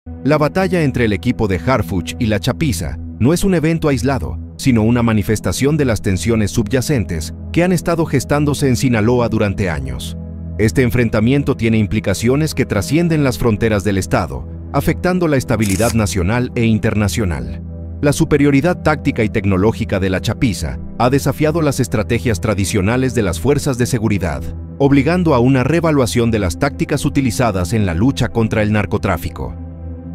La batalla entre el equipo de Harfuch y la Chapiza no es un evento aislado, sino una manifestación de las tensiones subyacentes que han estado gestándose en Sinaloa durante años. Este enfrentamiento tiene implicaciones que trascienden las fronteras del Estado, afectando la estabilidad nacional e internacional. La superioridad táctica y tecnológica de la Chapiza ha desafiado las estrategias tradicionales de las fuerzas de seguridad, obligando a una reevaluación de las tácticas utilizadas en la lucha contra el narcotráfico.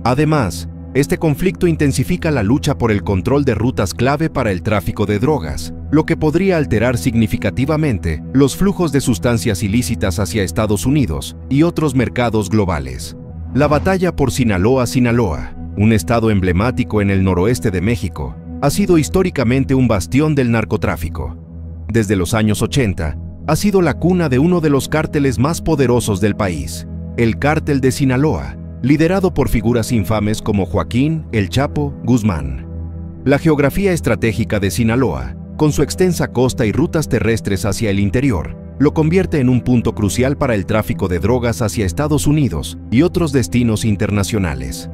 Además, este conflicto intensifica la lucha por el control de rutas clave para el tráfico de drogas, lo que podría alterar significativamente los flujos de sustancias ilícitas hacia Estados Unidos y otros mercados globales. La batalla por Sinaloa, un estado emblemático en el noroeste de México, ha sido históricamente un bastión del narcotráfico. Desde los años 80, ha sido la cuna de uno de los cárteles más poderosos del país, el Cártel de Sinaloa, liderado por figuras infames como Joaquín El Chapo Guzmán. La geografía estratégica de Sinaloa, con su extensa costa y rutas terrestres hacia el interior, lo convierte en un punto crucial para el tráfico de drogas hacia Estados Unidos y otros destinos internacionales.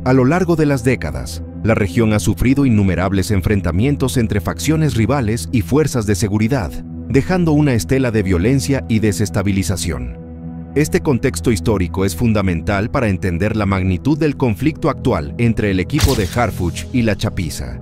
A lo largo de las décadas, la región ha sufrido innumerables enfrentamientos entre facciones rivales y fuerzas de seguridad, dejando una estela de violencia y desestabilización. Este contexto histórico es fundamental para entender la magnitud del conflicto actual entre el equipo de Harfuch y la Chapiza.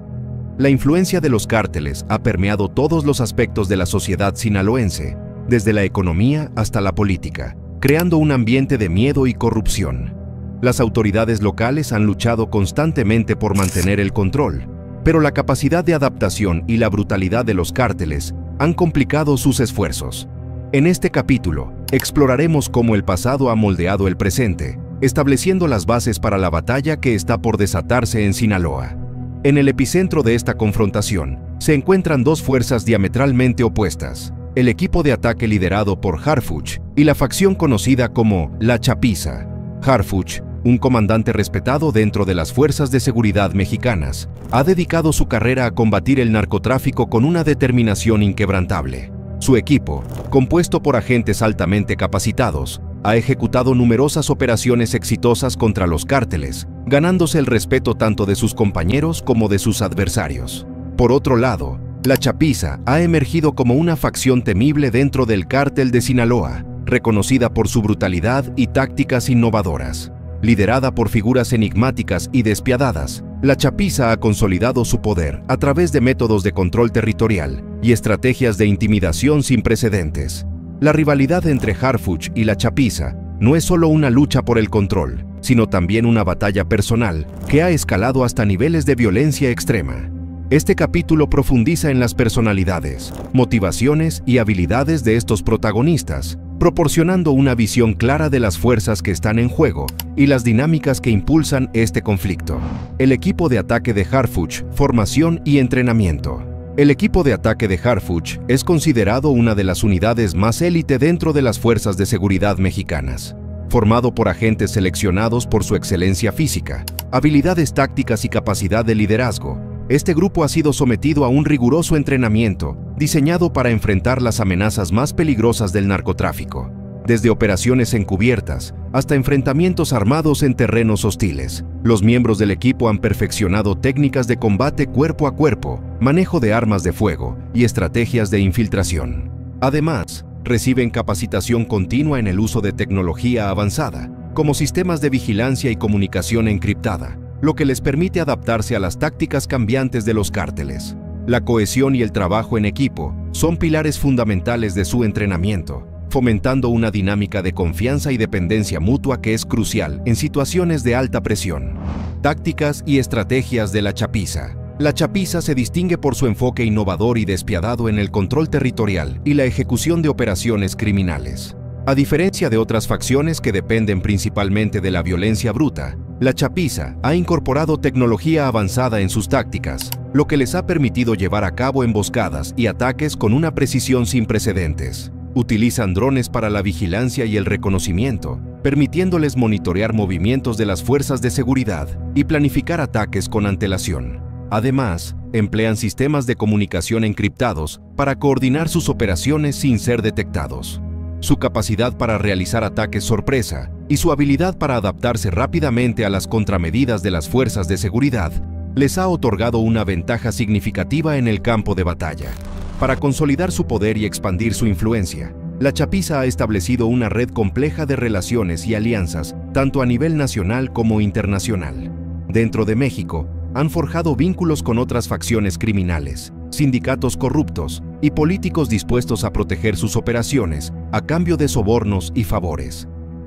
La influencia de los cárteles ha permeado todos los aspectos de la sociedad sinaloense, desde la economía hasta la política, creando un ambiente de miedo y corrupción. Las autoridades locales han luchado constantemente por mantener el control, pero la capacidad de adaptación y la brutalidad de los cárteles han complicado sus esfuerzos. En este capítulo, exploraremos cómo el pasado ha moldeado el presente, estableciendo las bases para la batalla que está por desatarse en Sinaloa. En el epicentro de esta confrontación, se encuentran dos fuerzas diametralmente opuestas: el equipo de ataque liderado por Harfuch y la facción conocida como la Chapiza. Harfuch, un comandante respetado dentro de las fuerzas de seguridad mexicanas, ha dedicado su carrera a combatir el narcotráfico con una determinación inquebrantable. Su equipo, compuesto por agentes altamente capacitados, ha ejecutado numerosas operaciones exitosas contra los cárteles, ganándose el respeto tanto de sus compañeros como de sus adversarios. Por otro lado, la Chapiza ha emergido como una facción temible dentro del Cártel de Sinaloa, reconocida por su brutalidad y tácticas innovadoras. Liderada por figuras enigmáticas y despiadadas, la Chapiza ha consolidado su poder a través de métodos de control territorial y estrategias de intimidación sin precedentes. La rivalidad entre Harfuch y la Chapiza no es solo una lucha por el control, sino también una batalla personal que ha escalado hasta niveles de violencia extrema. Este capítulo profundiza en las personalidades, motivaciones y habilidades de estos protagonistas, proporcionando una visión clara de las fuerzas que están en juego y las dinámicas que impulsan este conflicto. El equipo de ataque de Harfuch, formación y entrenamiento. El equipo de ataque de Harfuch es considerado una de las unidades más élite dentro de las fuerzas de seguridad mexicanas. Formado por agentes seleccionados por su excelencia física, habilidades tácticas y capacidad de liderazgo, este grupo ha sido sometido a un riguroso entrenamiento diseñado para enfrentar las amenazas más peligrosas del narcotráfico, desde operaciones encubiertas hasta enfrentamientos armados en terrenos hostiles. Los miembros del equipo han perfeccionado técnicas de combate cuerpo a cuerpo, manejo de armas de fuego y estrategias de infiltración. Además, reciben capacitación continua en el uso de tecnología avanzada, como sistemas de vigilancia y comunicación encriptada, lo que les permite adaptarse a las tácticas cambiantes de los cárteles. La cohesión y el trabajo en equipo son pilares fundamentales de su entrenamiento, fomentando una dinámica de confianza y dependencia mutua que es crucial en situaciones de alta presión. Tácticas y estrategias de la Chapiza. La Chapiza se distingue por su enfoque innovador y despiadado en el control territorial y la ejecución de operaciones criminales. A diferencia de otras facciones que dependen principalmente de la violencia bruta, la Chapiza ha incorporado tecnología avanzada en sus tácticas, lo que les ha permitido llevar a cabo emboscadas y ataques con una precisión sin precedentes. Utilizan drones para la vigilancia y el reconocimiento, permitiéndoles monitorear movimientos de las fuerzas de seguridad y planificar ataques con antelación. Además, emplean sistemas de comunicación encriptados para coordinar sus operaciones sin ser detectados. Su capacidad para realizar ataques sorpresa y su habilidad para adaptarse rápidamente a las contramedidas de las fuerzas de seguridad les ha otorgado una ventaja significativa en el campo de batalla. Para consolidar su poder y expandir su influencia, la Chapiza ha establecido una red compleja de relaciones y alianzas, tanto a nivel nacional como internacional. Dentro de México, han forjado vínculos con otras facciones criminales, sindicatos corruptos y políticos dispuestos a proteger sus operaciones a cambio de sobornos y favores.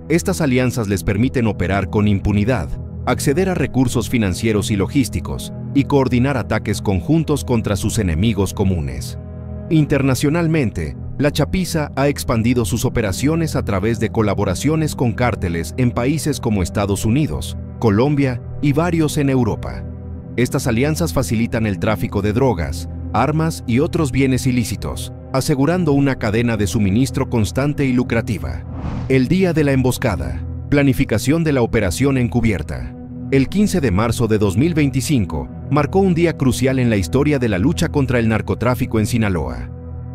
Estas alianzas les permiten operar con impunidad, acceder a recursos financieros y logísticos y coordinar ataques conjuntos contra sus enemigos comunes. Internacionalmente, la Chapiza ha expandido sus operaciones a través de colaboraciones con cárteles en países como Estados Unidos, Colombia y varios en Europa. Estas alianzas facilitan el tráfico de drogas, armas y otros bienes ilícitos, asegurando una cadena de suministro constante y lucrativa. El día de la emboscada. Planificación de la operación encubierta. El 15 de marzo de 2025 marcó un día crucial en la historia de la lucha contra el narcotráfico en Sinaloa.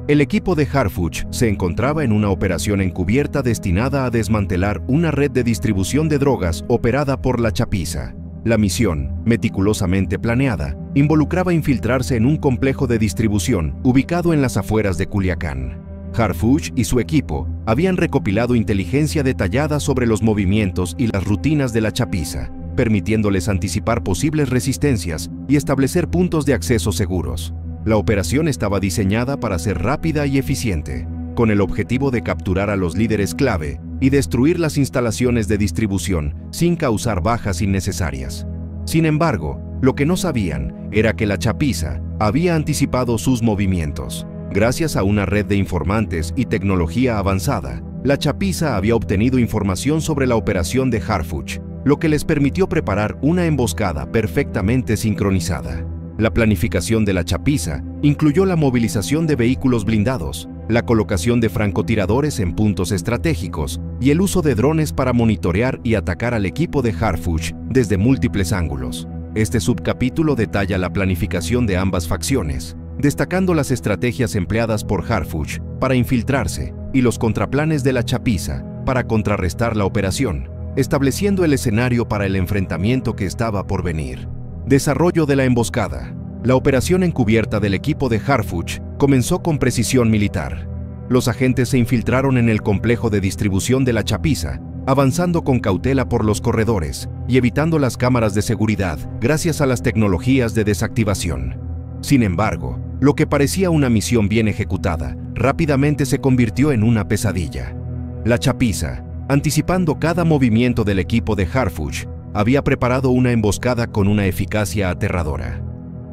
El equipo de Harfuch se encontraba en una operación encubierta destinada a desmantelar una red de distribución de drogas operada por la Chapiza. La misión, meticulosamente planeada, involucraba infiltrarse en un complejo de distribución ubicado en las afueras de Culiacán. Harfuch y su equipo habían recopilado inteligencia detallada sobre los movimientos y las rutinas de la Chapiza, permitiéndoles anticipar posibles resistencias y establecer puntos de acceso seguros. La operación estaba diseñada para ser rápida y eficiente, con el objetivo de capturar a los líderes clave y destruir las instalaciones de distribución sin causar bajas innecesarias. Sin embargo, lo que no sabían era que la Chapiza había anticipado sus movimientos. Gracias a una red de informantes y tecnología avanzada, la Chapiza había obtenido información sobre la operación de Harfuch, lo que les permitió preparar una emboscada perfectamente sincronizada. La planificación de la Chapiza incluyó la movilización de vehículos blindados, la colocación de francotiradores en puntos estratégicos y el uso de drones para monitorear y atacar al equipo de Harfuch desde múltiples ángulos. Este subcapítulo detalla la planificación de ambas facciones, destacando las estrategias empleadas por Harfuch para infiltrarse y los contraplanes de la Chapiza para contrarrestar la operación, estableciendo el escenario para el enfrentamiento que estaba por venir. Desarrollo de la emboscada. La operación encubierta del equipo de Harfuch comenzó con precisión militar. Los agentes se infiltraron en el complejo de distribución de la Chapiza, avanzando con cautela por los corredores y evitando las cámaras de seguridad gracias a las tecnologías de desactivación. Sin embargo, lo que parecía una misión bien ejecutada, rápidamente se convirtió en una pesadilla. La Chapiza, anticipando cada movimiento del equipo de Harfuch, había preparado una emboscada con una eficacia aterradora.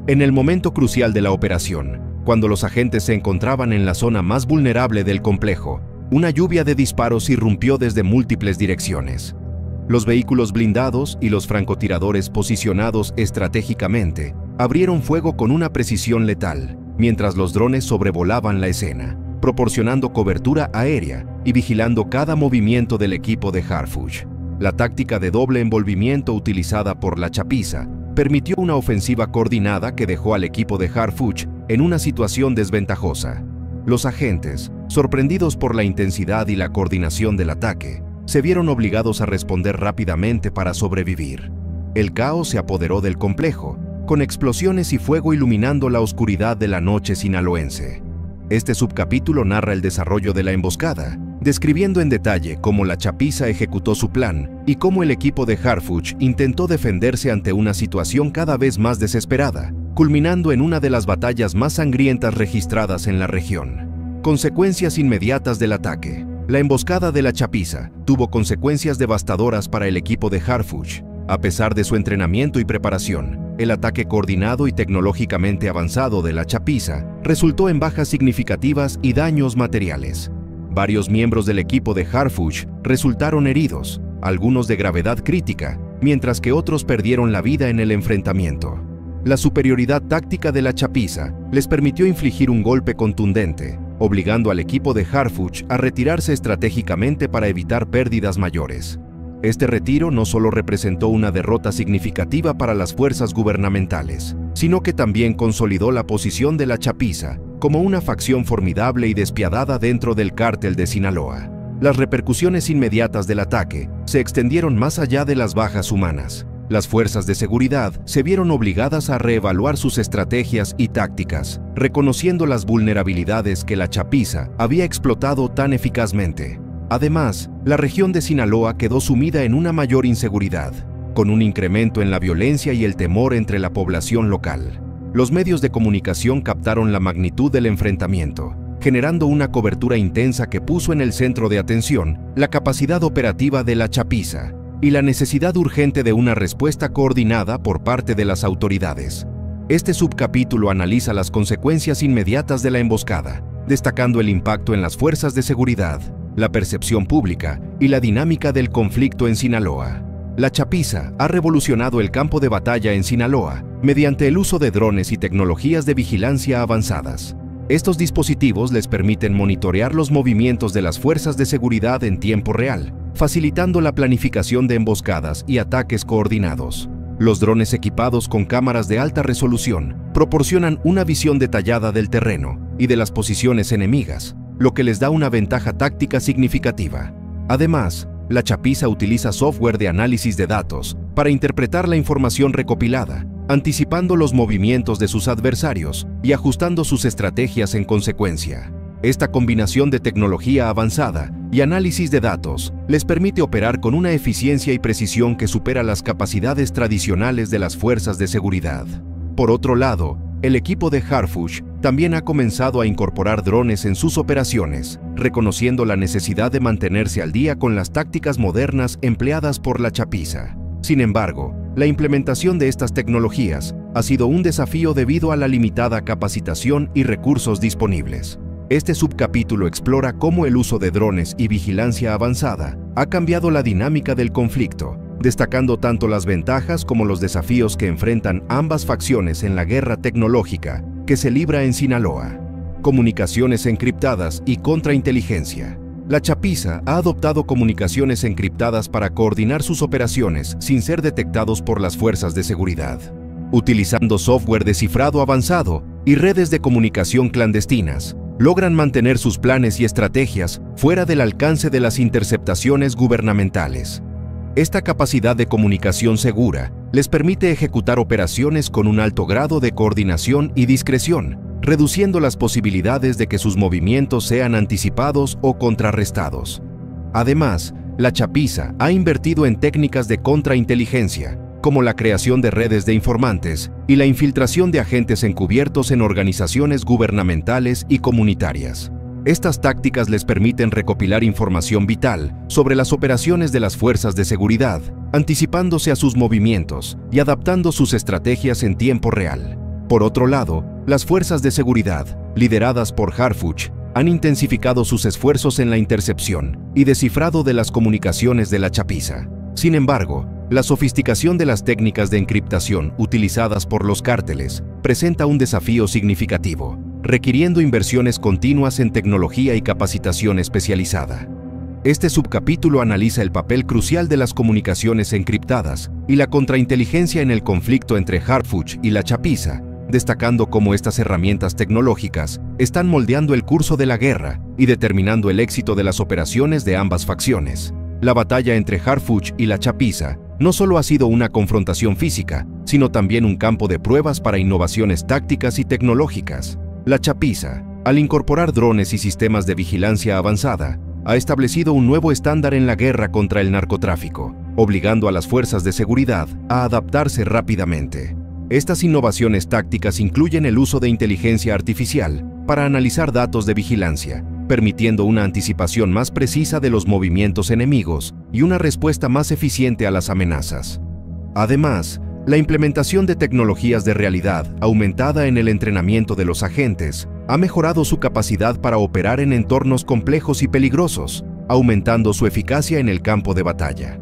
En el momento crucial de la operación, cuando los agentes se encontraban en la zona más vulnerable del complejo, una lluvia de disparos irrumpió desde múltiples direcciones. Los vehículos blindados y los francotiradores posicionados estratégicamente abrieron fuego con una precisión letal, mientras los drones sobrevolaban la escena, proporcionando cobertura aérea y vigilando cada movimiento del equipo de Harfuch. La táctica de doble envolvimiento utilizada por la Chapiza permitió una ofensiva coordinada que dejó al equipo de Harfuch en una situación desventajosa. Los agentes, sorprendidos por la intensidad y la coordinación del ataque, se vieron obligados a responder rápidamente para sobrevivir. El caos se apoderó del complejo, con explosiones y fuego iluminando la oscuridad de la noche sinaloense. Este subcapítulo narra el desarrollo de la emboscada, describiendo en detalle cómo la Chapiza ejecutó su plan y cómo el equipo de Harfuch intentó defenderse ante una situación cada vez más desesperada, culminando en una de las batallas más sangrientas registradas en la región. Consecuencias inmediatas del ataque. La emboscada de la Chapiza tuvo consecuencias devastadoras para el equipo de Harfuch. A pesar de su entrenamiento y preparación, el ataque coordinado y tecnológicamente avanzado de la Chapiza resultó en bajas significativas y daños materiales. Varios miembros del equipo de Harfuch resultaron heridos, algunos de gravedad crítica, mientras que otros perdieron la vida en el enfrentamiento. La superioridad táctica de la Chapiza les permitió infligir un golpe contundente, obligando al equipo de Harfuch a retirarse estratégicamente para evitar pérdidas mayores. Este retiro no solo representó una derrota significativa para las fuerzas gubernamentales, sino que también consolidó la posición de la Chapiza como una facción formidable y despiadada dentro del cártel de Sinaloa. Las repercusiones inmediatas del ataque se extendieron más allá de las bajas humanas. Las fuerzas de seguridad se vieron obligadas a reevaluar sus estrategias y tácticas, reconociendo las vulnerabilidades que la chapiza había explotado tan eficazmente. Además, la región de Sinaloa quedó sumida en una mayor inseguridad, con un incremento en la violencia y el temor entre la población local. Los medios de comunicación captaron la magnitud del enfrentamiento, generando una cobertura intensa que puso en el centro de atención la capacidad operativa de la chapiza y la necesidad urgente de una respuesta coordinada por parte de las autoridades. Este subcapítulo analiza las consecuencias inmediatas de la emboscada, destacando el impacto en las fuerzas de seguridad, la percepción pública y la dinámica del conflicto en Sinaloa. La chapiza ha revolucionado el campo de batalla en Sinaloa mediante el uso de drones y tecnologías de vigilancia avanzadas. Estos dispositivos les permiten monitorear los movimientos de las fuerzas de seguridad en tiempo real, facilitando la planificación de emboscadas y ataques coordinados. Los drones equipados con cámaras de alta resolución proporcionan una visión detallada del terreno y de las posiciones enemigas, lo que les da una ventaja táctica significativa. Además, la chapiza utiliza software de análisis de datos para interpretar la información recopilada, anticipando los movimientos de sus adversarios y ajustando sus estrategias en consecuencia. Esta combinación de tecnología avanzada y análisis de datos les permite operar con una eficiencia y precisión que supera las capacidades tradicionales de las fuerzas de seguridad. Por otro lado, el equipo de Harfuch también ha comenzado a incorporar drones en sus operaciones, reconociendo la necesidad de mantenerse al día con las tácticas modernas empleadas por la chapiza. Sin embargo, la implementación de estas tecnologías ha sido un desafío debido a la limitada capacitación y recursos disponibles. Este subcapítulo explora cómo el uso de drones y vigilancia avanzada ha cambiado la dinámica del conflicto, destacando tanto las ventajas como los desafíos que enfrentan ambas facciones en la guerra tecnológica que se libra en Sinaloa. Comunicaciones encriptadas y contrainteligencia. La chapiza ha adoptado comunicaciones encriptadas para coordinar sus operaciones sin ser detectados por las fuerzas de seguridad. Utilizando software de cifrado avanzado y redes de comunicación clandestinas, logran mantener sus planes y estrategias fuera del alcance de las interceptaciones gubernamentales. Esta capacidad de comunicación segura les permite ejecutar operaciones con un alto grado de coordinación y discreción, reduciendo las posibilidades de que sus movimientos sean anticipados o contrarrestados. Además, la chapiza ha invertido en técnicas de contrainteligencia, como la creación de redes de informantes y la infiltración de agentes encubiertos en organizaciones gubernamentales y comunitarias. Estas tácticas les permiten recopilar información vital sobre las operaciones de las fuerzas de seguridad, anticipándose a sus movimientos y adaptando sus estrategias en tiempo real. Por otro lado, las fuerzas de seguridad, lideradas por Harfuch, han intensificado sus esfuerzos en la intercepción y descifrado de las comunicaciones de la chapiza. Sin embargo, la sofisticación de las técnicas de encriptación utilizadas por los cárteles presenta un desafío significativo, requiriendo inversiones continuas en tecnología y capacitación especializada. Este subcapítulo analiza el papel crucial de las comunicaciones encriptadas y la contrainteligencia en el conflicto entre Harfuch y la chapiza, destacando cómo estas herramientas tecnológicas están moldeando el curso de la guerra y determinando el éxito de las operaciones de ambas facciones. La batalla entre Harfuch y la chapiza no solo ha sido una confrontación física, sino también un campo de pruebas para innovaciones tácticas y tecnológicas. La chapiza, al incorporar drones y sistemas de vigilancia avanzada, ha establecido un nuevo estándar en la guerra contra el narcotráfico, obligando a las fuerzas de seguridad a adaptarse rápidamente. Estas innovaciones tácticas incluyen el uso de inteligencia artificial para analizar datos de vigilancia, permitiendo una anticipación más precisa de los movimientos enemigos y una respuesta más eficiente a las amenazas. Además, la implementación de tecnologías de realidad aumentada en el entrenamiento de los agentes ha mejorado su capacidad para operar en entornos complejos y peligrosos, aumentando su eficacia en el campo de batalla.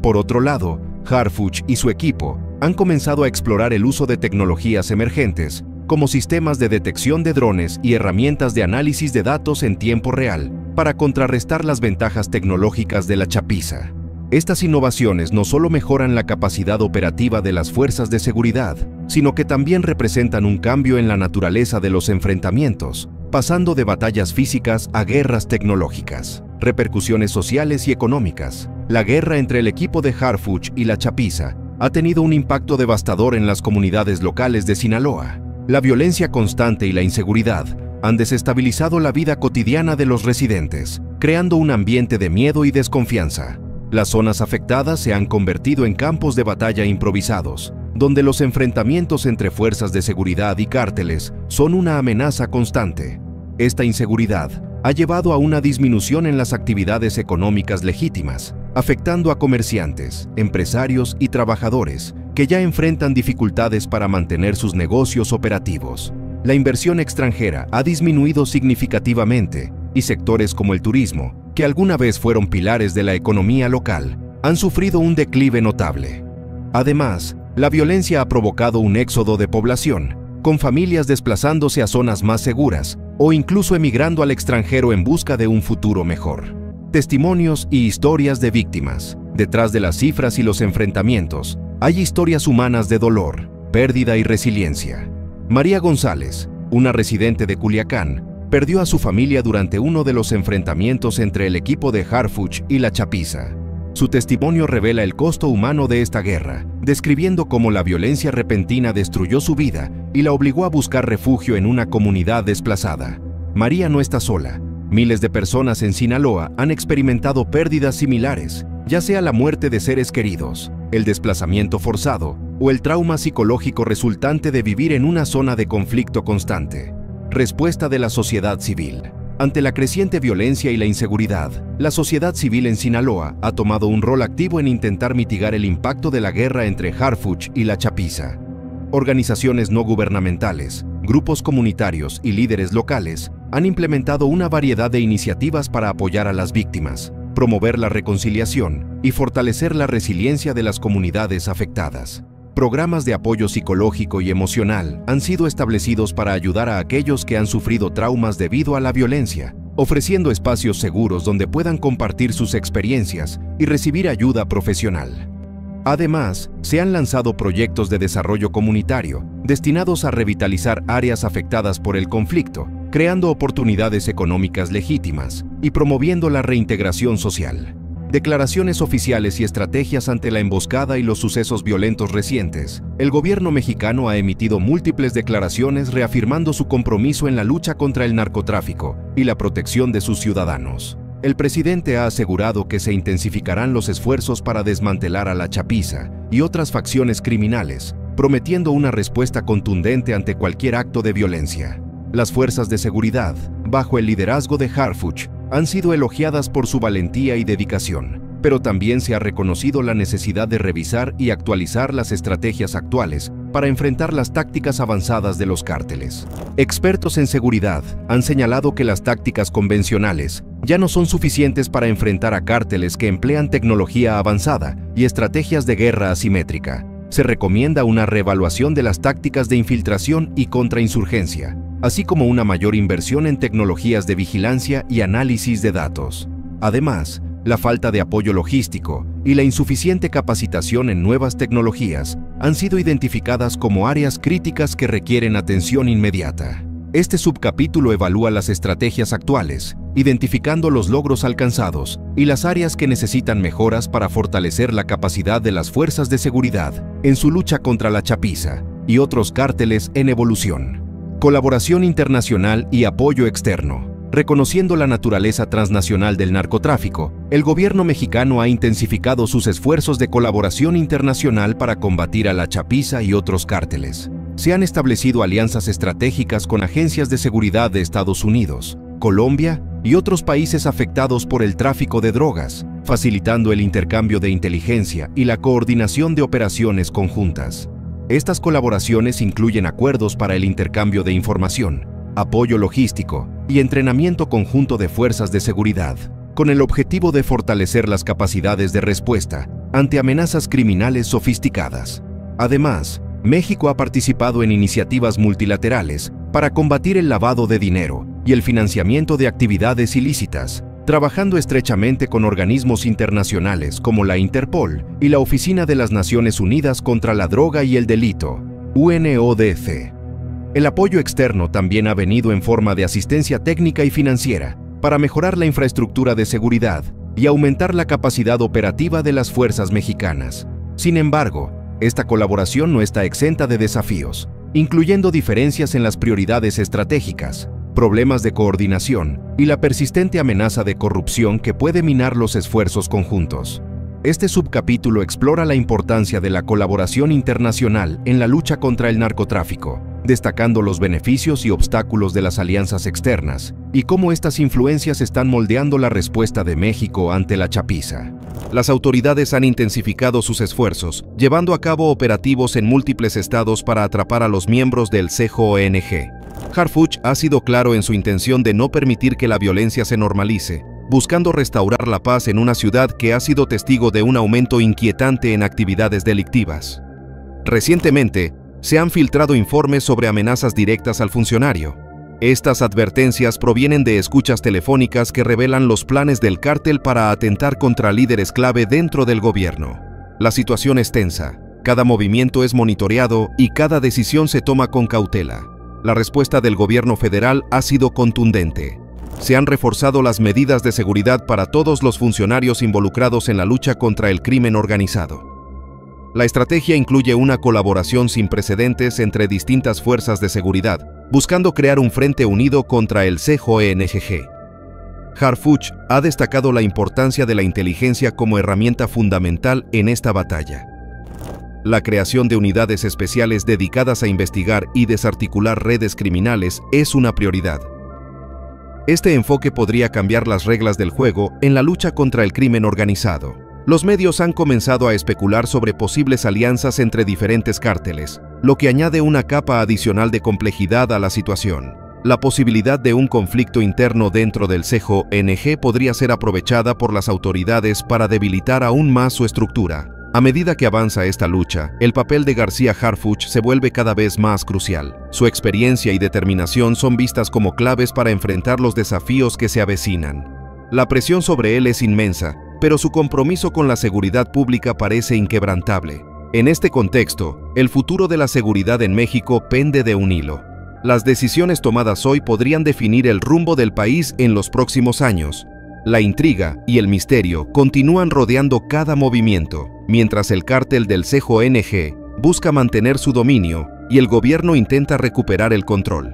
Por otro lado, Harfuch y su equipo han comenzado a explorar el uso de tecnologías emergentes, como sistemas de detección de drones y herramientas de análisis de datos en tiempo real, para contrarrestar las ventajas tecnológicas de la chapiza. Estas innovaciones no solo mejoran la capacidad operativa de las fuerzas de seguridad, sino que también representan un cambio en la naturaleza de los enfrentamientos, pasando de batallas físicas a guerras tecnológicas. Repercusiones sociales y económicas. La guerra entre el equipo de Harfuch y la Chapiza ha tenido un impacto devastador en las comunidades locales de Sinaloa. La violencia constante y la inseguridad han desestabilizado la vida cotidiana de los residentes, creando un ambiente de miedo y desconfianza. Las zonas afectadas se han convertido en campos de batalla improvisados, donde los enfrentamientos entre fuerzas de seguridad y cárteles son una amenaza constante. Esta inseguridad ha llevado a una disminución en las actividades económicas legítimas, afectando a comerciantes, empresarios y trabajadores que ya enfrentan dificultades para mantener sus negocios operativos. La inversión extranjera ha disminuido significativamente y sectores como el turismo, que alguna vez fueron pilares de la economía local, han sufrido un declive notable. Además, la violencia ha provocado un éxodo de población, con familias desplazándose a zonas más seguras o incluso emigrando al extranjero en busca de un futuro mejor. Testimonios y historias de víctimas. Detrás de las cifras y los enfrentamientos, hay historias humanas de dolor, pérdida y resiliencia. María González, una residente de Culiacán, perdió a su familia durante uno de los enfrentamientos entre el equipo de Harfuch y la Chapiza. Su testimonio revela el costo humano de esta guerra, describiendo cómo la violencia repentina destruyó su vida y la obligó a buscar refugio en una comunidad desplazada. María no está sola. Miles de personas en Sinaloa han experimentado pérdidas similares, ya sea la muerte de seres queridos, el desplazamiento forzado o el trauma psicológico resultante de vivir en una zona de conflicto constante. Respuesta de la sociedad civil. Ante la creciente violencia y la inseguridad, la sociedad civil en Sinaloa ha tomado un rol activo en intentar mitigar el impacto de la guerra entre Harfuch y la Chapiza. Organizaciones no gubernamentales, grupos comunitarios y líderes locales han implementado una variedad de iniciativas para apoyar a las víctimas, promover la reconciliación y fortalecer la resiliencia de las comunidades afectadas. Programas de apoyo psicológico y emocional han sido establecidos para ayudar a aquellos que han sufrido traumas debido a la violencia, ofreciendo espacios seguros donde puedan compartir sus experiencias y recibir ayuda profesional. Además, se han lanzado proyectos de desarrollo comunitario destinados a revitalizar áreas afectadas por el conflicto, creando oportunidades económicas legítimas y promoviendo la reintegración social. Declaraciones oficiales y estrategias ante la emboscada y los sucesos violentos recientes. El gobierno mexicano ha emitido múltiples declaraciones reafirmando su compromiso en la lucha contra el narcotráfico y la protección de sus ciudadanos. El presidente ha asegurado que se intensificarán los esfuerzos para desmantelar a la Chapiza y otras facciones criminales, prometiendo una respuesta contundente ante cualquier acto de violencia. Las fuerzas de seguridad, bajo el liderazgo de Harfuch, han sido elogiadas por su valentía y dedicación, pero también se ha reconocido la necesidad de revisar y actualizar las estrategias actuales para enfrentar las tácticas avanzadas de los cárteles. Expertos en seguridad han señalado que las tácticas convencionales ya no son suficientes para enfrentar a cárteles que emplean tecnología avanzada y estrategias de guerra asimétrica. Se recomienda una reevaluación de las tácticas de infiltración y contrainsurgencia, así como una mayor inversión en tecnologías de vigilancia y análisis de datos. Además, la falta de apoyo logístico y la insuficiente capacitación en nuevas tecnologías han sido identificadas como áreas críticas que requieren atención inmediata. Este subcapítulo evalúa las estrategias actuales, identificando los logros alcanzados y las áreas que necesitan mejoras para fortalecer la capacidad de las fuerzas de seguridad en su lucha contra la Chapiza y otros cárteles en evolución. Colaboración internacional y apoyo externo. Reconociendo la naturaleza transnacional del narcotráfico, el gobierno mexicano ha intensificado sus esfuerzos de colaboración internacional para combatir a la Chapiza y otros cárteles. Se han establecido alianzas estratégicas con agencias de seguridad de Estados Unidos, Colombia y otros países afectados por el tráfico de drogas, facilitando el intercambio de inteligencia y la coordinación de operaciones conjuntas. Estas colaboraciones incluyen acuerdos para el intercambio de información, apoyo logístico y entrenamiento conjunto de fuerzas de seguridad, con el objetivo de fortalecer las capacidades de respuesta ante amenazas criminales sofisticadas. Además, México ha participado en iniciativas multilaterales para combatir el lavado de dinero y el financiamiento de actividades ilícitas, trabajando estrechamente con organismos internacionales como la Interpol y la Oficina de las Naciones Unidas contra la Droga y el Delito, UNODC. El apoyo externo también ha venido en forma de asistencia técnica y financiera, para mejorar la infraestructura de seguridad y aumentar la capacidad operativa de las fuerzas mexicanas. Sin embargo, esta colaboración no está exenta de desafíos, incluyendo diferencias en las prioridades estratégicas, problemas de coordinación y la persistente amenaza de corrupción que puede minar los esfuerzos conjuntos. Este subcapítulo explora la importancia de la colaboración internacional en la lucha contra el narcotráfico, destacando los beneficios y obstáculos de las alianzas externas y cómo estas influencias están moldeando la respuesta de México ante la chapiza. Las autoridades han intensificado sus esfuerzos, llevando a cabo operativos en múltiples estados para atrapar a los miembros del CJONG. Harfuch ha sido claro en su intención de no permitir que la violencia se normalice, buscando restaurar la paz en una ciudad que ha sido testigo de un aumento inquietante en actividades delictivas. Recientemente, se han filtrado informes sobre amenazas directas al funcionario. Estas advertencias provienen de escuchas telefónicas que revelan los planes del cártel para atentar contra líderes clave dentro del gobierno. La situación es tensa, cada movimiento es monitoreado y cada decisión se toma con cautela. La respuesta del gobierno federal ha sido contundente. Se han reforzado las medidas de seguridad para todos los funcionarios involucrados en la lucha contra el crimen organizado. La estrategia incluye una colaboración sin precedentes entre distintas fuerzas de seguridad, buscando crear un frente unido contra el CJONG. Harfuch ha destacado la importancia de la inteligencia como herramienta fundamental en esta batalla. La creación de unidades especiales dedicadas a investigar y desarticular redes criminales es una prioridad. Este enfoque podría cambiar las reglas del juego en la lucha contra el crimen organizado. Los medios han comenzado a especular sobre posibles alianzas entre diferentes cárteles, lo que añade una capa adicional de complejidad a la situación. La posibilidad de un conflicto interno dentro del CJONG podría ser aprovechada por las autoridades para debilitar aún más su estructura. A medida que avanza esta lucha, el papel de García Harfuch se vuelve cada vez más crucial. Su experiencia y determinación son vistas como claves para enfrentar los desafíos que se avecinan. La presión sobre él es inmensa, pero su compromiso con la seguridad pública parece inquebrantable. En este contexto, el futuro de la seguridad en México pende de un hilo. Las decisiones tomadas hoy podrían definir el rumbo del país en los próximos años. La intriga y el misterio continúan rodeando cada movimiento, mientras el cártel del CJONG busca mantener su dominio y el gobierno intenta recuperar el control.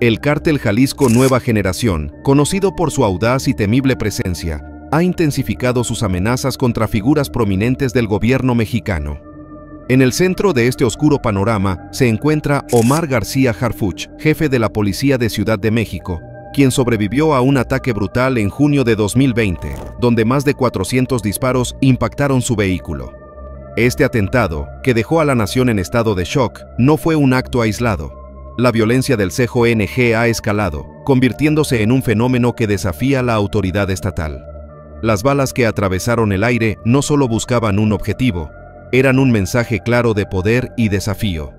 El cártel Jalisco Nueva Generación, conocido por su audaz y temible presencia, ha intensificado sus amenazas contra figuras prominentes del gobierno mexicano. En el centro de este oscuro panorama se encuentra Omar García Harfuch, jefe de la Policía de Ciudad de México, quien sobrevivió a un ataque brutal en junio de 2020, donde más de 400 disparos impactaron su vehículo. Este atentado, que dejó a la nación en estado de shock, no fue un acto aislado. La violencia del CJONG ha escalado, convirtiéndose en un fenómeno que desafía la autoridad estatal. Las balas que atravesaron el aire no solo buscaban un objetivo, eran un mensaje claro de poder y desafío.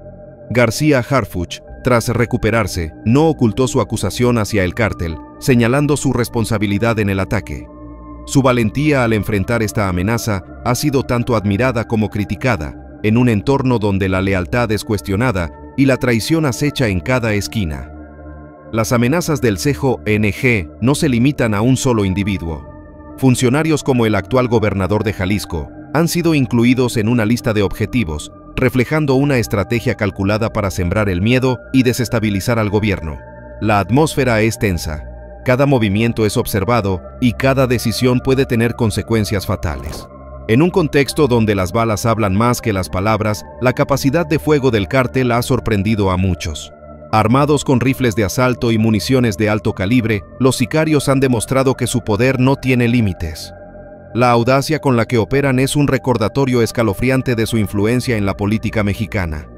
García Harfuch, tras recuperarse, no ocultó su acusación hacia el cártel, señalando su responsabilidad en el ataque. Su valentía al enfrentar esta amenaza ha sido tanto admirada como criticada, en un entorno donde la lealtad es cuestionada y la traición acecha en cada esquina. Las amenazas del CJONG no se limitan a un solo individuo. Funcionarios como el actual gobernador de Jalisco han sido incluidos en una lista de objetivos, reflejando una estrategia calculada para sembrar el miedo y desestabilizar al gobierno. La atmósfera es tensa, cada movimiento es observado y cada decisión puede tener consecuencias fatales. En un contexto donde las balas hablan más que las palabras, la capacidad de fuego del cártel ha sorprendido a muchos. Armados con rifles de asalto y municiones de alto calibre, los sicarios han demostrado que su poder no tiene límites. La audacia con la que operan es un recordatorio escalofriante de su influencia en la política mexicana.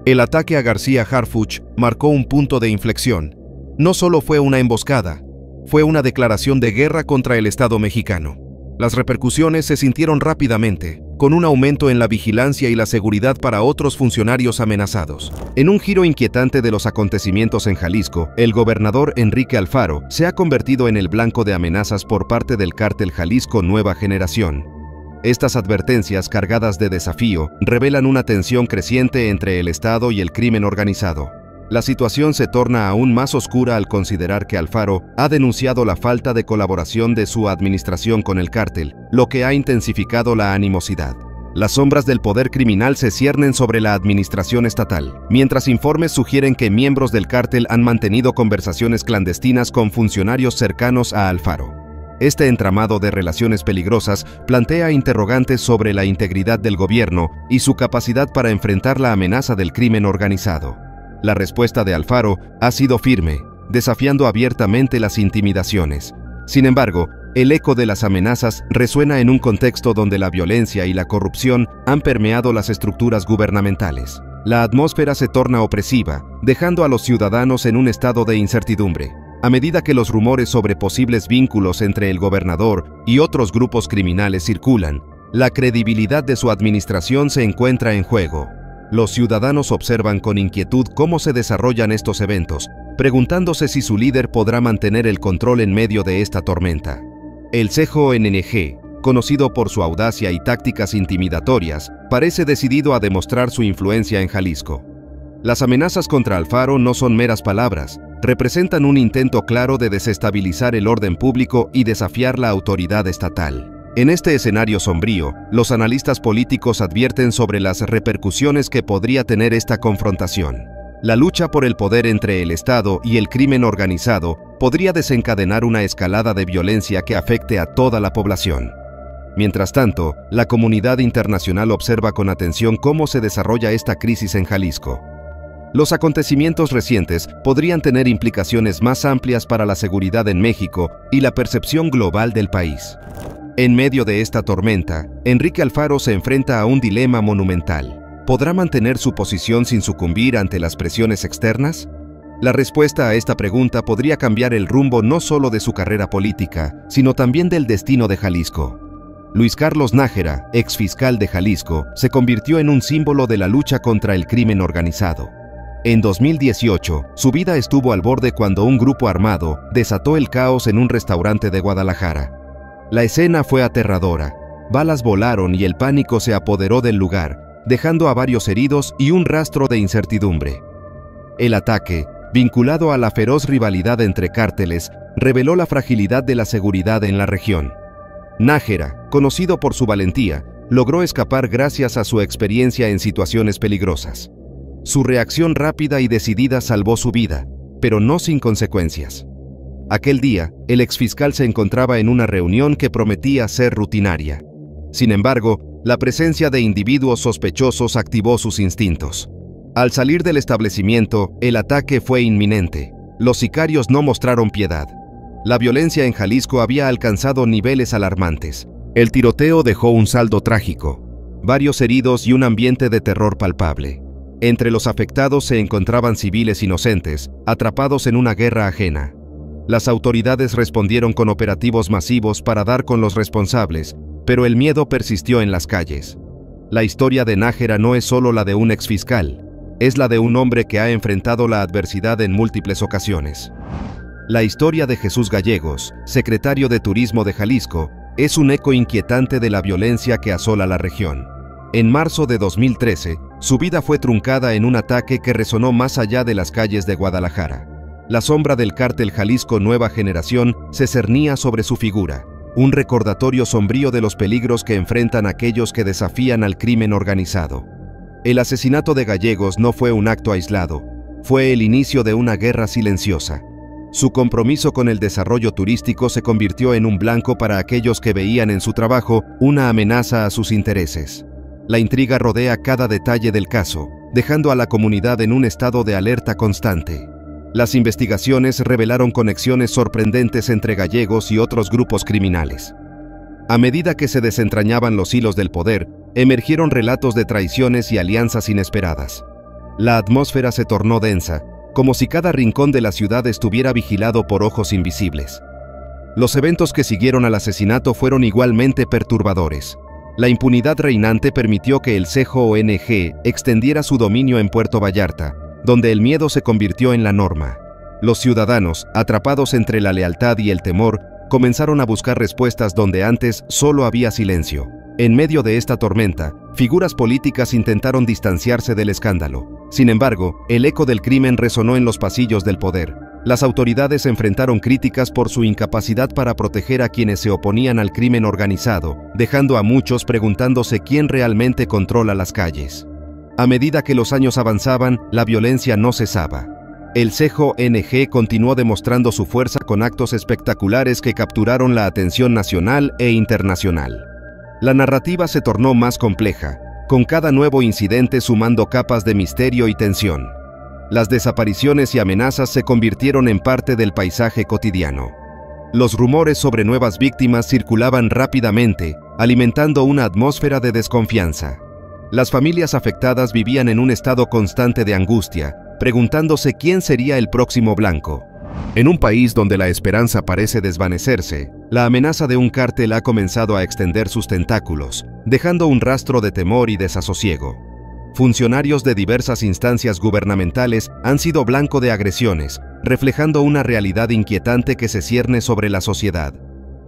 El ataque a García Harfuch marcó un punto de inflexión. No solo fue una emboscada, fue una declaración de guerra contra el Estado mexicano. Las repercusiones se sintieron rápidamente, con un aumento en la vigilancia y la seguridad para otros funcionarios amenazados. En un giro inquietante de los acontecimientos en Jalisco, el gobernador Enrique Alfaro se ha convertido en el blanco de amenazas por parte del cártel Jalisco Nueva Generación. Estas advertencias cargadas de desafío revelan una tensión creciente entre el Estado y el crimen organizado. La situación se torna aún más oscura al considerar que Alfaro ha denunciado la falta de colaboración de su administración con el cártel, lo que ha intensificado la animosidad. Las sombras del poder criminal se ciernen sobre la administración estatal, mientras informes sugieren que miembros del cártel han mantenido conversaciones clandestinas con funcionarios cercanos a Alfaro. Este entramado de relaciones peligrosas plantea interrogantes sobre la integridad del gobierno y su capacidad para enfrentar la amenaza del crimen organizado. La respuesta de Alfaro ha sido firme, desafiando abiertamente las intimidaciones. Sin embargo, el eco de las amenazas resuena en un contexto donde la violencia y la corrupción han permeado las estructuras gubernamentales. La atmósfera se torna opresiva, dejando a los ciudadanos en un estado de incertidumbre. A medida que los rumores sobre posibles vínculos entre el gobernador y otros grupos criminales circulan, la credibilidad de su administración se encuentra en juego. Los ciudadanos observan con inquietud cómo se desarrollan estos eventos, preguntándose si su líder podrá mantener el control en medio de esta tormenta. El CJNG, conocido por su audacia y tácticas intimidatorias, parece decidido a demostrar su influencia en Jalisco. Las amenazas contra Alfaro no son meras palabras, representan un intento claro de desestabilizar el orden público y desafiar la autoridad estatal. En este escenario sombrío, los analistas políticos advierten sobre las repercusiones que podría tener esta confrontación. La lucha por el poder entre el Estado y el crimen organizado podría desencadenar una escalada de violencia que afecte a toda la población. Mientras tanto, la comunidad internacional observa con atención cómo se desarrolla esta crisis en Jalisco. Los acontecimientos recientes podrían tener implicaciones más amplias para la seguridad en México y la percepción global del país. En medio de esta tormenta, Enrique Alfaro se enfrenta a un dilema monumental. ¿Podrá mantener su posición sin sucumbir ante las presiones externas? La respuesta a esta pregunta podría cambiar el rumbo no solo de su carrera política, sino también del destino de Jalisco. Luis Carlos Nájera, exfiscal de Jalisco, se convirtió en un símbolo de la lucha contra el crimen organizado. En 2018, su vida estuvo al borde cuando un grupo armado desató el caos en un restaurante de Guadalajara. La escena fue aterradora. Balas volaron y el pánico se apoderó del lugar, dejando a varios heridos y un rastro de incertidumbre. El ataque, vinculado a la feroz rivalidad entre cárteles, reveló la fragilidad de la seguridad en la región. Nájera, conocido por su valentía, logró escapar gracias a su experiencia en situaciones peligrosas. Su reacción rápida y decidida salvó su vida, pero no sin consecuencias. Aquel día, el exfiscal se encontraba en una reunión que prometía ser rutinaria. Sin embargo, la presencia de individuos sospechosos activó sus instintos. Al salir del establecimiento, el ataque fue inminente. Los sicarios no mostraron piedad. La violencia en Jalisco había alcanzado niveles alarmantes. El tiroteo dejó un saldo trágico, varios heridos y un ambiente de terror palpable. Entre los afectados se encontraban civiles inocentes, atrapados en una guerra ajena. Las autoridades respondieron con operativos masivos para dar con los responsables, pero el miedo persistió en las calles. La historia de Nájera no es solo la de un exfiscal, es la de un hombre que ha enfrentado la adversidad en múltiples ocasiones. La historia de Jesús Gallegos, secretario de Turismo de Jalisco, es un eco inquietante de la violencia que asola la región. En marzo de 2013, su vida fue truncada en un ataque que resonó más allá de las calles de Guadalajara. La sombra del cártel Jalisco Nueva Generación se cernía sobre su figura, un recordatorio sombrío de los peligros que enfrentan aquellos que desafían al crimen organizado. El asesinato de Gallegos no fue un acto aislado, fue el inicio de una guerra silenciosa. Su compromiso con el desarrollo turístico se convirtió en un blanco para aquellos que veían en su trabajo una amenaza a sus intereses. La intriga rodea cada detalle del caso, dejando a la comunidad en un estado de alerta constante. Las investigaciones revelaron conexiones sorprendentes entre Gallegos y otros grupos criminales. A medida que se desentrañaban los hilos del poder, emergieron relatos de traiciones y alianzas inesperadas. La atmósfera se tornó densa, como si cada rincón de la ciudad estuviera vigilado por ojos invisibles. Los eventos que siguieron al asesinato fueron igualmente perturbadores. La impunidad reinante permitió que el CJNG extendiera su dominio en Puerto Vallarta, donde el miedo se convirtió en la norma. Los ciudadanos, atrapados entre la lealtad y el temor, comenzaron a buscar respuestas donde antes solo había silencio. En medio de esta tormenta, figuras políticas intentaron distanciarse del escándalo. Sin embargo, el eco del crimen resonó en los pasillos del poder. Las autoridades enfrentaron críticas por su incapacidad para proteger a quienes se oponían al crimen organizado, dejando a muchos preguntándose quién realmente controla las calles. A medida que los años avanzaban, la violencia no cesaba. El CJNG continuó demostrando su fuerza con actos espectaculares que capturaron la atención nacional e internacional. La narrativa se tornó más compleja, con cada nuevo incidente sumando capas de misterio y tensión. Las desapariciones y amenazas se convirtieron en parte del paisaje cotidiano. Los rumores sobre nuevas víctimas circulaban rápidamente, alimentando una atmósfera de desconfianza. Las familias afectadas vivían en un estado constante de angustia, preguntándose quién sería el próximo blanco. En un país donde la esperanza parece desvanecerse, la amenaza de un cártel ha comenzado a extender sus tentáculos, dejando un rastro de temor y desasosiego. Funcionarios de diversas instancias gubernamentales han sido blanco de agresiones, reflejando una realidad inquietante que se cierne sobre la sociedad.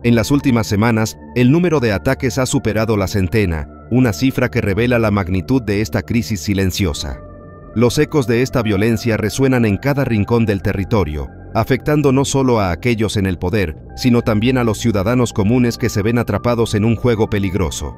En las últimas semanas, el número de ataques ha superado la centena, una cifra que revela la magnitud de esta crisis silenciosa. Los ecos de esta violencia resuenan en cada rincón del territorio, afectando no solo a aquellos en el poder, sino también a los ciudadanos comunes que se ven atrapados en un juego peligroso.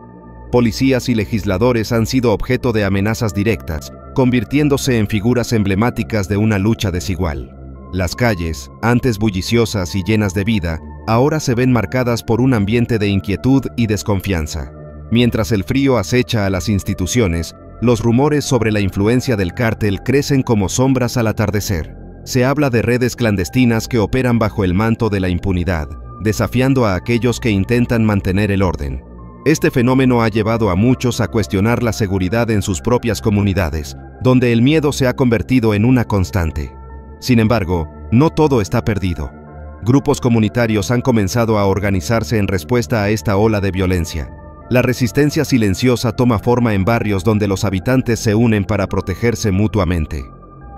Policías y legisladores han sido objeto de amenazas directas, convirtiéndose en figuras emblemáticas de una lucha desigual. Las calles, antes bulliciosas y llenas de vida, ahora se ven marcadas por un ambiente de inquietud y desconfianza. Mientras el frío acecha a las instituciones, los rumores sobre la influencia del cártel crecen como sombras al atardecer. Se habla de redes clandestinas que operan bajo el manto de la impunidad, desafiando a aquellos que intentan mantener el orden. Este fenómeno ha llevado a muchos a cuestionar la seguridad en sus propias comunidades, donde el miedo se ha convertido en una constante. Sin embargo, no todo está perdido. Grupos comunitarios han comenzado a organizarse en respuesta a esta ola de violencia. La resistencia silenciosa toma forma en barrios donde los habitantes se unen para protegerse mutuamente.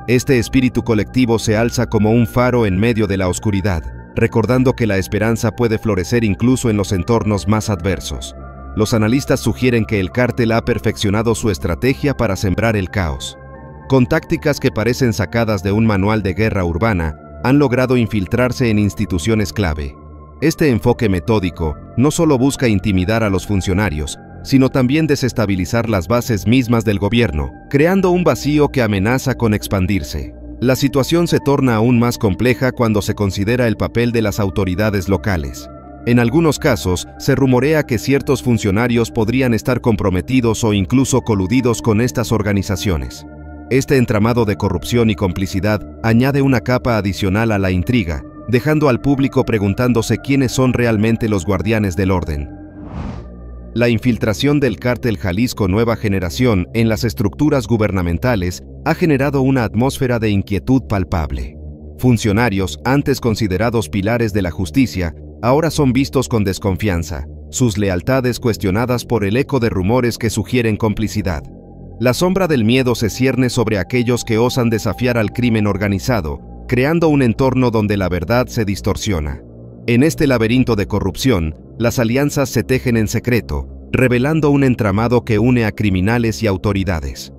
Este espíritu colectivo se alza como un faro en medio de la oscuridad, recordando que la esperanza puede florecer incluso en los entornos más adversos. Los analistas sugieren que el cártel ha perfeccionado su estrategia para sembrar el caos. Con tácticas que parecen sacadas de un manual de guerra urbana, han logrado infiltrarse en instituciones clave. Este enfoque metódico no solo busca intimidar a los funcionarios, sino también desestabilizar las bases mismas del gobierno, creando un vacío que amenaza con expandirse. La situación se torna aún más compleja cuando se considera el papel de las autoridades locales. En algunos casos, se rumorea que ciertos funcionarios podrían estar comprometidos o incluso coludidos con estas organizaciones. Este entramado de corrupción y complicidad añade una capa adicional a la intriga, dejando al público preguntándose quiénes son realmente los guardianes del orden. La infiltración del cártel Jalisco Nueva Generación en las estructuras gubernamentales ha generado una atmósfera de inquietud palpable. Funcionarios, antes considerados pilares de la justicia, ahora son vistos con desconfianza, sus lealtades cuestionadas por el eco de rumores que sugieren complicidad. La sombra del miedo se cierne sobre aquellos que osan desafiar al crimen organizado, creando un entorno donde la verdad se distorsiona. En este laberinto de corrupción, las alianzas se tejen en secreto, revelando un entramado que une a criminales y autoridades.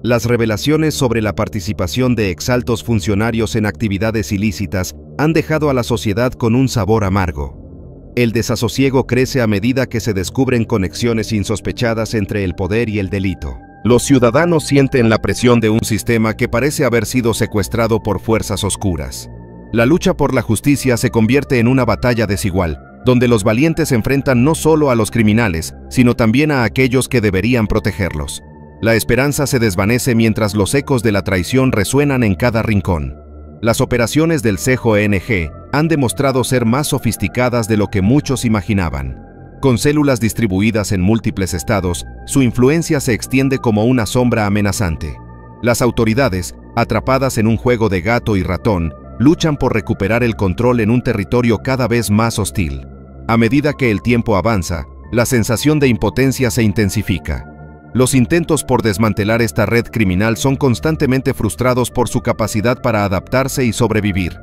Las revelaciones sobre la participación de exaltos funcionarios en actividades ilícitas han dejado a la sociedad con un sabor amargo. El desasosiego crece a medida que se descubren conexiones insospechadas entre el poder y el delito. Los ciudadanos sienten la presión de un sistema que parece haber sido secuestrado por fuerzas oscuras. La lucha por la justicia se convierte en una batalla desigual, donde los valientes enfrentan no solo a los criminales, sino también a aquellos que deberían protegerlos. La esperanza se desvanece mientras los ecos de la traición resuenan en cada rincón. Las operaciones del CJNG han demostrado ser más sofisticadas de lo que muchos imaginaban. Con células distribuidas en múltiples estados, su influencia se extiende como una sombra amenazante. Las autoridades, atrapadas en un juego de gato y ratón, luchan por recuperar el control en un territorio cada vez más hostil. A medida que el tiempo avanza, la sensación de impotencia se intensifica. Los intentos por desmantelar esta red criminal son constantemente frustrados por su capacidad para adaptarse y sobrevivir.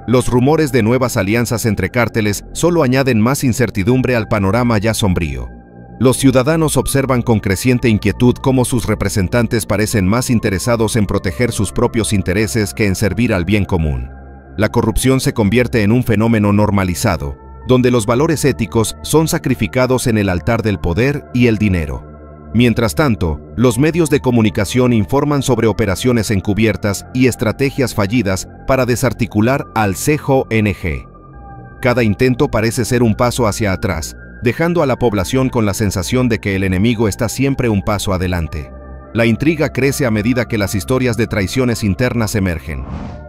Los rumores de nuevas alianzas entre cárteles solo añaden más incertidumbre al panorama ya sombrío. Los ciudadanos observan con creciente inquietud cómo sus representantes parecen más interesados en proteger sus propios intereses que en servir al bien común. La corrupción se convierte en un fenómeno normalizado, donde los valores éticos son sacrificados en el altar del poder y el dinero. Mientras tanto, los medios de comunicación informan sobre operaciones encubiertas y estrategias fallidas para desarticular al CJNG. Cada intento parece ser un paso hacia atrás, dejando a la población con la sensación de que el enemigo está siempre un paso adelante. La intriga crece a medida que las historias de traiciones internas emergen.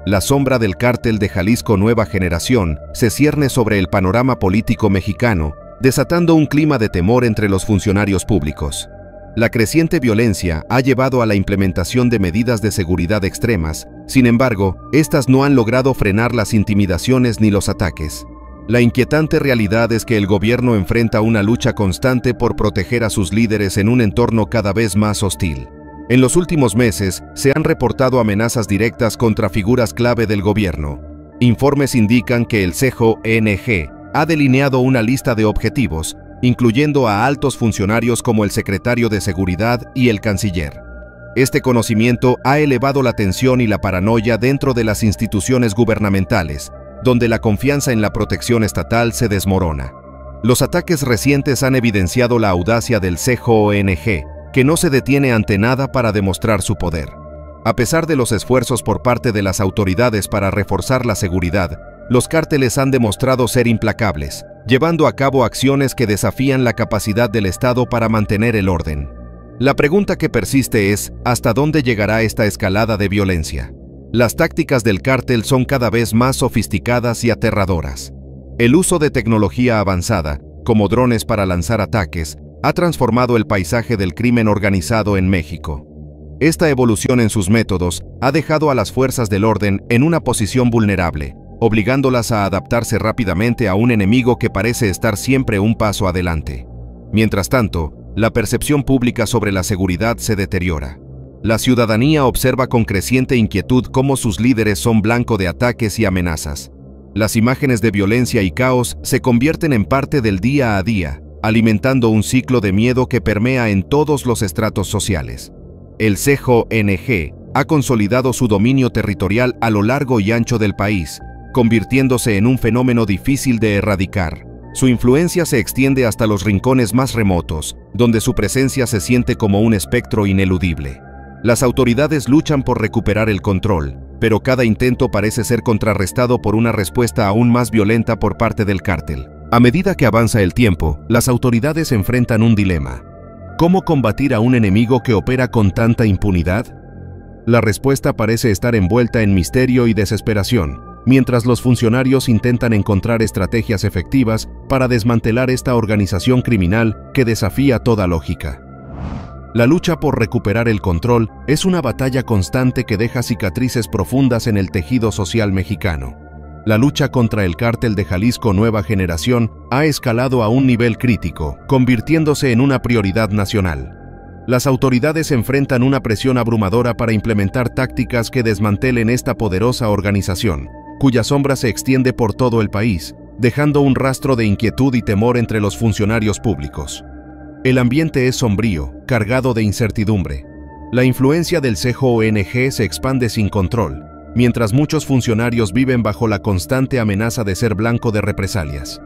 La sombra del cártel de Jalisco Nueva Generación se cierne sobre el panorama político mexicano, desatando un clima de temor entre los funcionarios públicos. La creciente violencia ha llevado a la implementación de medidas de seguridad extremas. Sin embargo, estas no han logrado frenar las intimidaciones ni los ataques. La inquietante realidad es que el gobierno enfrenta una lucha constante por proteger a sus líderes en un entorno cada vez más hostil. En los últimos meses, se han reportado amenazas directas contra figuras clave del gobierno. Informes indican que el CJNG ha delineado una lista de objetivos, incluyendo a altos funcionarios como el secretario de Seguridad y el canciller. Este conocimiento ha elevado la tensión y la paranoia dentro de las instituciones gubernamentales, donde la confianza en la protección estatal se desmorona. Los ataques recientes han evidenciado la audacia del CJNG, que no se detiene ante nada para demostrar su poder. A pesar de los esfuerzos por parte de las autoridades para reforzar la seguridad, los cárteles han demostrado ser implacables, llevando a cabo acciones que desafían la capacidad del Estado para mantener el orden. La pregunta que persiste es, ¿hasta dónde llegará esta escalada de violencia? Las tácticas del cártel son cada vez más sofisticadas y aterradoras. El uso de tecnología avanzada, como drones para lanzar ataques, ha transformado el paisaje del crimen organizado en México. Esta evolución en sus métodos ha dejado a las fuerzas del orden en una posición vulnerable, obligándolas a adaptarse rápidamente a un enemigo que parece estar siempre un paso adelante. Mientras tanto, la percepción pública sobre la seguridad se deteriora. La ciudadanía observa con creciente inquietud cómo sus líderes son blanco de ataques y amenazas. Las imágenes de violencia y caos se convierten en parte del día a día, alimentando un ciclo de miedo que permea en todos los estratos sociales. El CJNG ha consolidado su dominio territorial a lo largo y ancho del país, convirtiéndose en un fenómeno difícil de erradicar. Su influencia se extiende hasta los rincones más remotos, donde su presencia se siente como un espectro ineludible. Las autoridades luchan por recuperar el control, pero cada intento parece ser contrarrestado por una respuesta aún más violenta por parte del cártel. A medida que avanza el tiempo, las autoridades enfrentan un dilema. ¿Cómo combatir a un enemigo que opera con tanta impunidad? La respuesta parece estar envuelta en misterio y desesperación, mientras los funcionarios intentan encontrar estrategias efectivas para desmantelar esta organización criminal que desafía toda lógica. La lucha por recuperar el control es una batalla constante que deja cicatrices profundas en el tejido social mexicano. La lucha contra el cártel de Jalisco Nueva Generación ha escalado a un nivel crítico, convirtiéndose en una prioridad nacional. Las autoridades enfrentan una presión abrumadora para implementar tácticas que desmantelen esta poderosa organización, cuya sombra se extiende por todo el país, dejando un rastro de inquietud y temor entre los funcionarios públicos. El ambiente es sombrío, cargado de incertidumbre. La influencia del CJNG se expande sin control, mientras muchos funcionarios viven bajo la constante amenaza de ser blanco de represalias.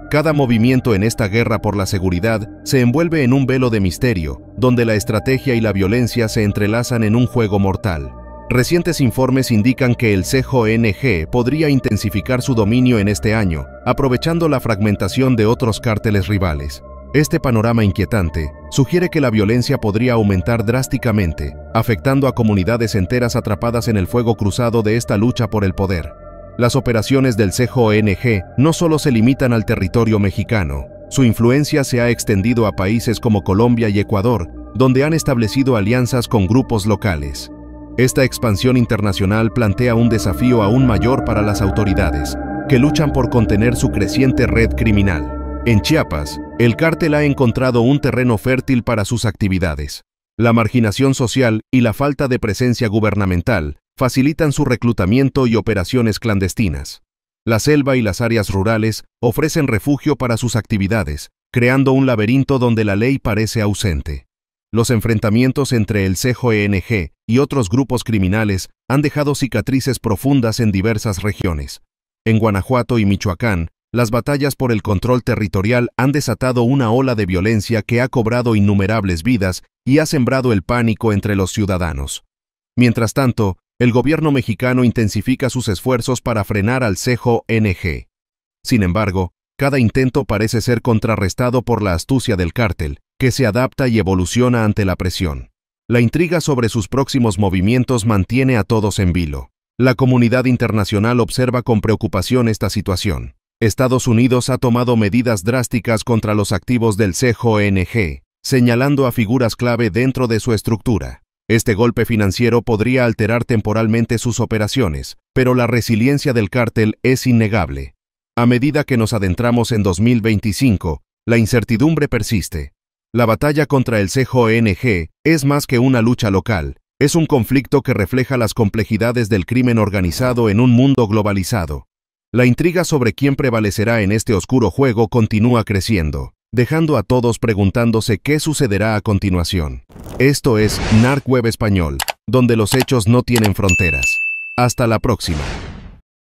Cada movimiento en esta guerra por la seguridad se envuelve en un velo de misterio, donde la estrategia y la violencia se entrelazan en un juego mortal. Recientes informes indican que el CJNG podría intensificar su dominio en este año, aprovechando la fragmentación de otros cárteles rivales. Este panorama inquietante sugiere que la violencia podría aumentar drásticamente, afectando a comunidades enteras atrapadas en el fuego cruzado de esta lucha por el poder. Las operaciones del CJNG no solo se limitan al territorio mexicano, su influencia se ha extendido a países como Colombia y Ecuador, donde han establecido alianzas con grupos locales. Esta expansión internacional plantea un desafío aún mayor para las autoridades, que luchan por contener su creciente red criminal. En Chiapas, el cártel ha encontrado un terreno fértil para sus actividades. La marginación social y la falta de presencia gubernamental facilitan su reclutamiento y operaciones clandestinas. La selva y las áreas rurales ofrecen refugio para sus actividades, creando un laberinto donde la ley parece ausente. Los enfrentamientos entre el CJNG y otros grupos criminales han dejado cicatrices profundas en diversas regiones. En Guanajuato y Michoacán, las batallas por el control territorial han desatado una ola de violencia que ha cobrado innumerables vidas y ha sembrado el pánico entre los ciudadanos. Mientras tanto, el gobierno mexicano intensifica sus esfuerzos para frenar al CJNG. Sin embargo, cada intento parece ser contrarrestado por la astucia del cártel, que se adapta y evoluciona ante la presión. La intriga sobre sus próximos movimientos mantiene a todos en vilo. La comunidad internacional observa con preocupación esta situación. Estados Unidos ha tomado medidas drásticas contra los activos del CJNG, señalando a figuras clave dentro de su estructura. Este golpe financiero podría alterar temporalmente sus operaciones, pero la resiliencia del cártel es innegable. A medida que nos adentramos en 2025, la incertidumbre persiste. La batalla contra el CJNG es más que una lucha local, es un conflicto que refleja las complejidades del crimen organizado en un mundo globalizado. La intriga sobre quién prevalecerá en este oscuro juego continúa creciendo, dejando a todos preguntándose qué sucederá a continuación. Esto es Narc Web Español, donde los hechos no tienen fronteras. Hasta la próxima.